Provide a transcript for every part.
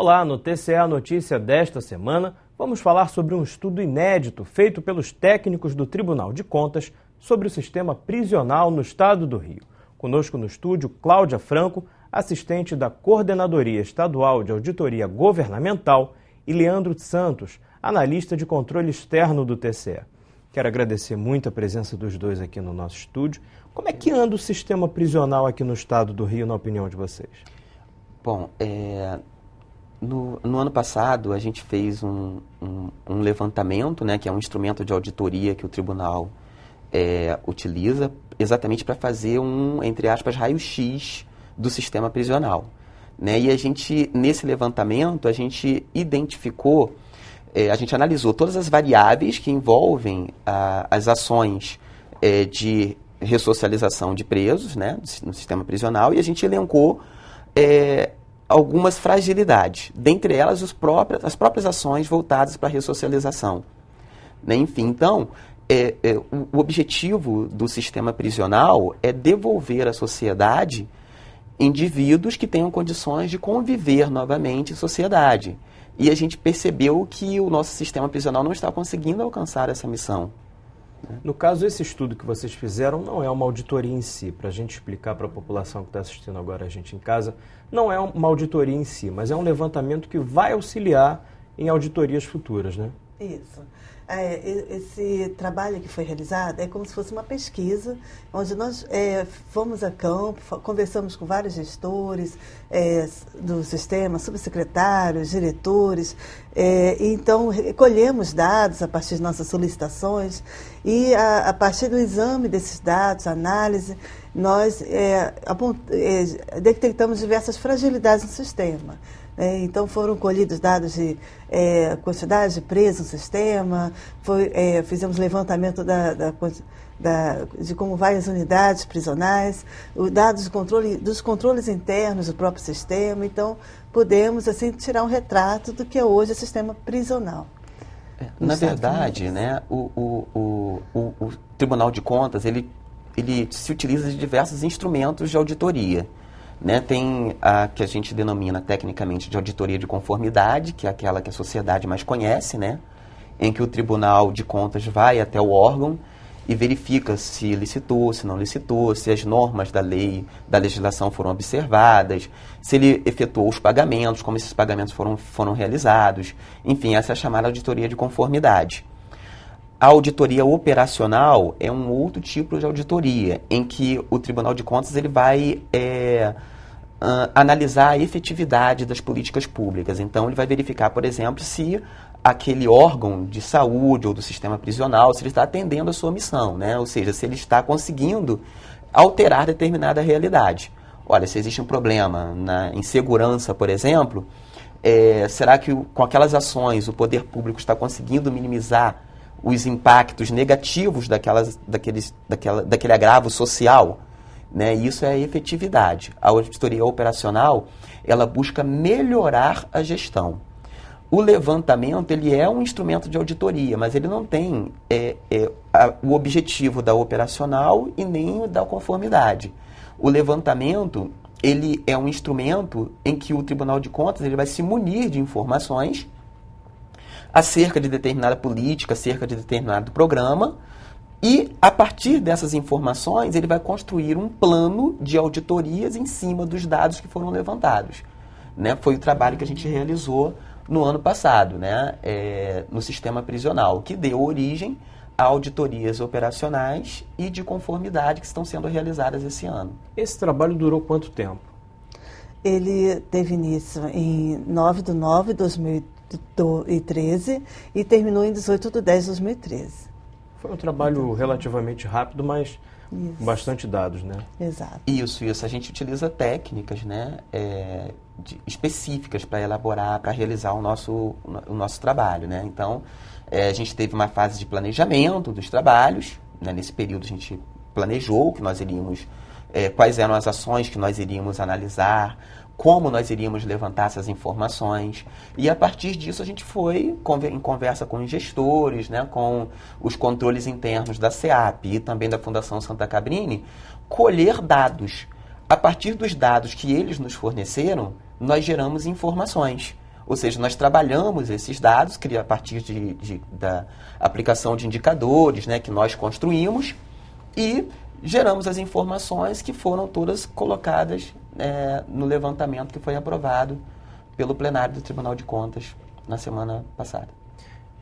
Olá, no TCA Notícia desta semana, vamos falar sobre um estudo inédito feito pelos técnicos do Tribunal de Contas sobre o sistema prisional no estado do Rio. Conosco no estúdio, Cláudia Franco, assistente da Coordenadoria Estadual de Auditoria Governamental, e Leandro Santos, analista de controle externo do TCE. Quero agradecer muito a presença dos dois aqui no nosso estúdio. Como é que anda o sistema prisional aqui no estado do Rio, na opinião de vocês? Bom, no ano passado a gente fez um levantamento, né, que é um instrumento de auditoria que o tribunal utiliza exatamente para fazer entre aspas, raio-x do sistema prisional. Né? E a gente, nesse levantamento, a gente identificou, a gente analisou todas as variáveis que envolvem as ações de ressocialização de presos, né, no sistema prisional, e a gente elencou algumas fragilidades, dentre elas as próprias ações voltadas para a ressocialização. Né? Enfim, então, o objetivo do sistema prisional é devolver à sociedade indivíduos que tenham condições de conviver novamente em sociedade. E a gente percebeu que o nosso sistema prisional não está conseguindo alcançar essa missão. No caso, esse estudo que vocês fizeram não é uma auditoria em si. Para a gente explicar para a população que está assistindo agora a gente em casa, não é uma auditoria em si, mas é um levantamento que vai auxiliar em auditorias futuras, né? Isso. Esse trabalho que foi realizado é como se fosse uma pesquisa, onde nós fomos a campo, conversamos com vários gestores do sistema, subsecretários, diretores, e então recolhemos dados a partir de nossas solicitações e a partir do exame desses dados, análise, nós detectamos diversas fragilidades no sistema. Então foram colhidos dados de quantidade de presos no sistema, fizemos levantamento de como vai as unidades prisionais, dados dos controles internos do próprio sistema. Então pudemos assim tirar um retrato do que é hoje o sistema prisional. Na verdade, né, o Tribunal de Contas ele se utiliza de diversos instrumentos de auditoria. Né, tem a que a gente denomina tecnicamente de auditoria de conformidade, que é aquela que a sociedade mais conhece, né, em que o Tribunal de Contas vai até o órgão e verifica se licitou, se não licitou, se as normas da lei, da legislação foram observadas, se ele efetuou os pagamentos, como esses pagamentos foram realizados. Enfim, essa é a chamada auditoria de conformidade. A auditoria operacional é um outro tipo de auditoria, em que o Tribunal de Contas ele vai analisar a efetividade das políticas públicas. Então, ele vai verificar, por exemplo, se aquele órgão de saúde ou do sistema prisional, se ele está atendendo a sua missão, né? Ou seja, se ele está conseguindo alterar determinada realidade. Olha, se existe um problema na insegurança, por exemplo, será que com aquelas ações o poder público está conseguindo minimizar os impactos negativos daquele agravo social? Né? Isso é a efetividade. A auditoria operacional, ela busca melhorar a gestão. O levantamento, ele é um instrumento de auditoria, mas ele não tem o objetivo da operacional e nem da conformidade. O levantamento, ele é um instrumento em que o Tribunal de Contas ele vai se munir de informações acerca de determinada política, acerca de determinado programa, e, a partir dessas informações, ele vai construir um plano de auditorias em cima dos dados que foram levantados. Né? Foi o trabalho que a gente realizou no ano passado, né? No sistema prisional, que deu origem a auditorias operacionais e de conformidade que estão sendo realizadas esse ano. Esse trabalho durou quanto tempo? Ele teve início em 9/9/2013 e terminou em 18/10/2013. Foi um trabalho relativamente rápido, mas com bastante dados, né? Exato. Isso. A gente utiliza técnicas, né, específicas para elaborar, para realizar o nosso trabalho, né? Então, a gente teve uma fase de planejamento dos trabalhos, né? Nesse período a gente planejou que nós iríamos, quais eram as ações que nós iríamos analisar, como nós iríamos levantar essas informações. E a partir disso a gente foi em conversa com os gestores, né, com os controles internos da SEAP e também da Fundação Santa Cabrini, colher dados. A partir dos dados que eles nos forneceram, nós geramos informações. Ou seja, nós trabalhamos esses dados a partir da aplicação de indicadores, né, que nós construímos e geramos as informações que foram todas colocadas no levantamento que foi aprovado pelo plenário do Tribunal de Contas na semana passada.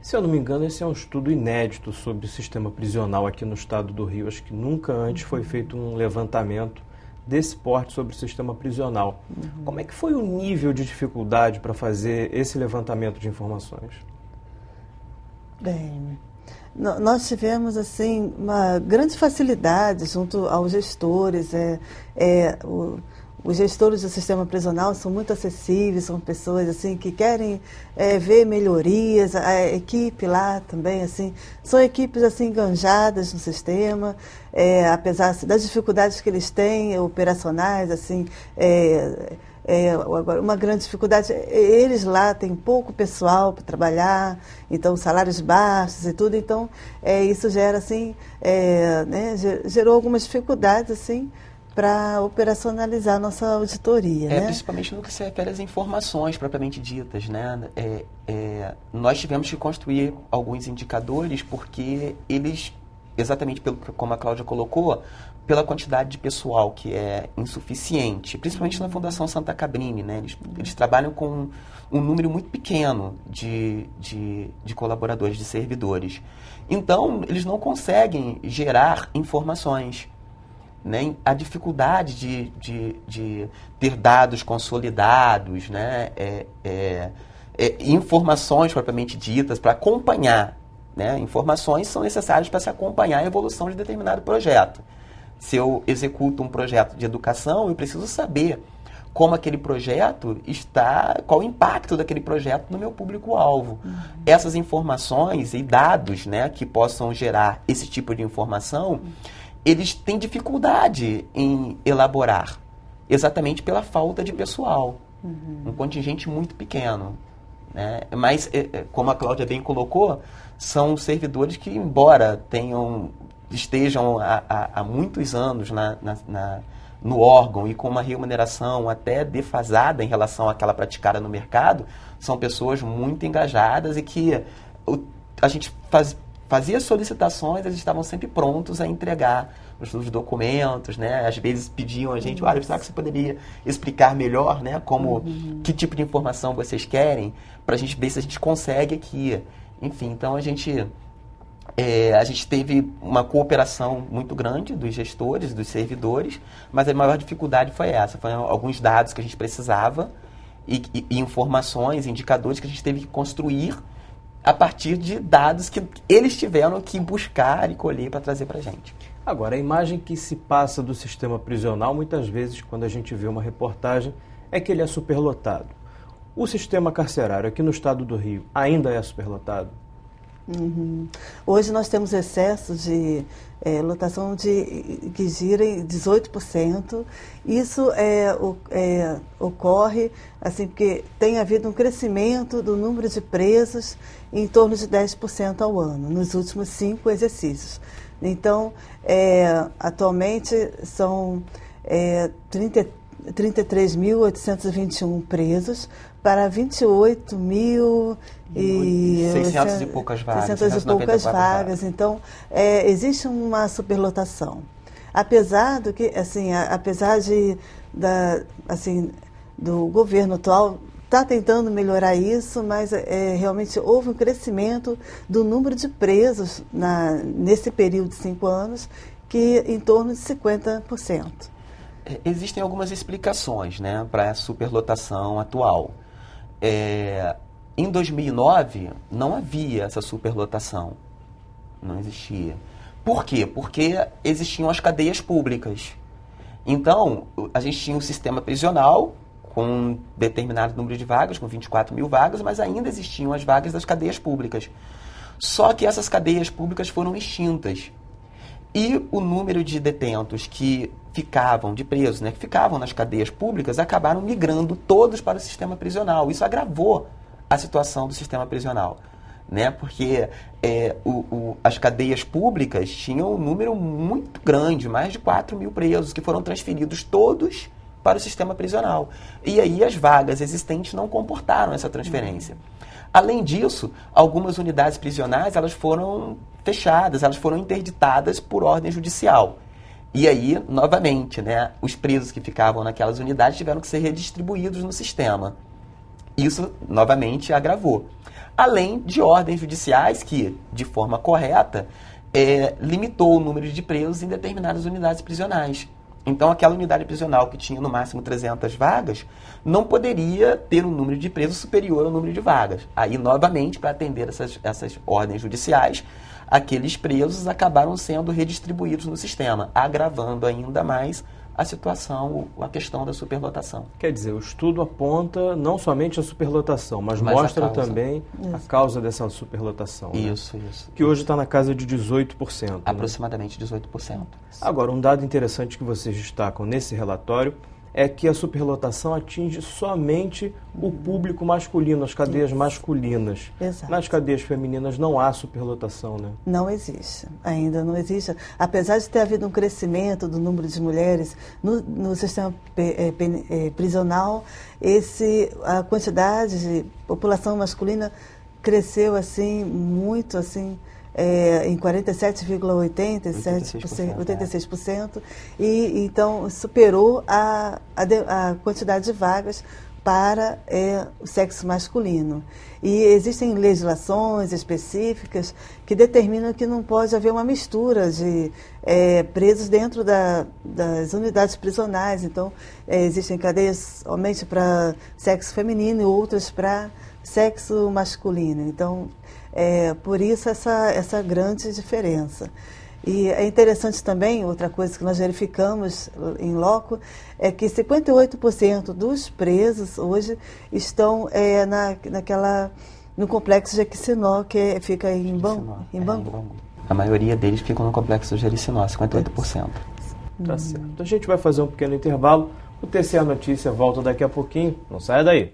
Se eu não me engano, esse é um estudo inédito sobre o sistema prisional aqui no estado do Rio. Acho que nunca antes foi feito um levantamento desse porte sobre o sistema prisional. Como é que foi o nível de dificuldade para fazer esse levantamento de informações? Bem, nós tivemos assim uma grande facilidade junto aos gestores. Os gestores do sistema prisional são muito acessíveis, são pessoas assim que querem ver melhorias. A equipe lá também assim são equipes assim enganjadas no sistema, apesar das dificuldades que eles têm operacionais assim. Agora, uma grande dificuldade, eles lá têm pouco pessoal para trabalhar, então salários baixos e tudo, então isso gera assim, gerou algumas dificuldades assim para operacionalizar a nossa auditoria. Né? Principalmente no que se refere às informações propriamente ditas. Né? Nós tivemos que construir alguns indicadores porque eles, exatamente como a Cláudia colocou, pela quantidade de pessoal que é insuficiente, principalmente na Fundação Santa Cabrini, né? Eles trabalham com um número muito pequeno de colaboradores, de servidores. Então, eles não conseguem gerar informações. Né? A dificuldade de ter dados consolidados, né? Informações propriamente ditas para acompanhar. Né? Informações são necessárias para se acompanhar a evolução de determinado projeto. Se eu executo um projeto de educação, eu preciso saber como aquele projeto está, qual o impacto daquele projeto no meu público-alvo. Essas informações e dados, né, que possam gerar esse tipo de informação, eles têm dificuldade em elaborar, exatamente pela falta de pessoal. Um contingente muito pequeno. Né? Mas, como a Cláudia bem colocou, são servidores que, embora estejam há muitos anos no órgão e com uma remuneração até defasada em relação àquela praticada no mercado, são pessoas muito engajadas e que a gente fazia solicitações, eles estavam sempre prontos a entregar os documentos, né? Às vezes pediam a gente, olha, será que você poderia explicar melhor, né? Que tipo de informação vocês querem, para a gente ver se a gente consegue aqui. Enfim, então a gente teve uma cooperação muito grande dos gestores, dos servidores, mas a maior dificuldade foi essa. Foram alguns dados que a gente precisava e informações, indicadores que a gente teve que construir a partir de dados que eles tiveram que buscar e colher para trazer para a gente. Agora, a imagem que se passa do sistema prisional, muitas vezes, quando a gente vê uma reportagem, é que ele é superlotado. O sistema carcerário aqui no estado do Rio ainda é superlotado? Hoje nós temos excesso de lotação que gira em 18%. Isso ocorre assim, porque tem havido um crescimento do número de presos em torno de 10% ao ano, nos últimos 5 exercícios. Então, atualmente são 33.821 presos para 28.600 e poucas vagas. 600 e poucas vagas. Então, existe uma superlotação. Apesar do governo atual está tentando melhorar isso, mas realmente houve um crescimento do número de presos nesse período de 5 anos, que em torno de 50%. Existem algumas explicações, né, para a superlotação atual. Em 2009, não havia essa superlotação. Não existia. Por quê? Porque existiam as cadeias públicas. Então, a gente tinha um sistema prisional com um determinado número de vagas, com 24 mil vagas, mas ainda existiam as vagas das cadeias públicas. Só que essas cadeias públicas foram extintas. E o número de detentos que ficavam, de presos, né, que ficavam nas cadeias públicas, acabaram migrando todos para o sistema prisional. Isso agravou a situação do sistema prisional, né, porque as cadeias públicas tinham um número muito grande, mais de 4 mil presos, que foram transferidos todos para o sistema prisional. E aí as vagas existentes não comportaram essa transferência. Além disso, algumas unidades prisionais elas foram fechadas, elas foram interditadas por ordem judicial. E aí, novamente, né, os presos que ficavam naquelas unidades tiveram que ser redistribuídos no sistema. Isso, novamente, agravou. Além de ordens judiciais que, de forma correta, limitou o número de presos em determinadas unidades prisionais. Então, aquela unidade prisional que tinha no máximo 300 vagas não poderia ter um número de presos superior ao número de vagas. Aí, novamente, para atender essas ordens judiciais, aqueles presos acabaram sendo redistribuídos no sistema, agravando ainda mais a situação, a questão da superlotação. Quer dizer, o estudo aponta não somente a superlotação, mas mostra também a causa dessa superlotação. Isso. Que hoje está na casa de 18%. Aproximadamente 18%. Agora, um dado interessante que vocês destacam nesse relatório é que a superlotação atinge somente o público masculino, as cadeias masculinas. Exato. Nas cadeias femininas não há superlotação, né? Não existe, ainda não existe. Apesar de ter havido um crescimento do número de mulheres no sistema prisional, a quantidade de população masculina cresceu assim, muito assim, em 47,86%, e então superou a quantidade de vagas para o sexo masculino. E existem legislações específicas que determinam que não pode haver uma mistura de presos dentro das unidades prisionais. Então, existem cadeias somente para sexo feminino e outras para sexo masculino. Então, por isso essa grande diferença. E é interessante também, outra coisa que nós verificamos em loco, é que 58% dos presos hoje estão no complexo Jequitinhonha, que fica em Bangu. A maioria deles ficam no complexo Jequitinhonha, 58%. Tá certo. A gente vai fazer um pequeno intervalo. O TCE Notícia volta daqui a pouquinho. Não saia daí.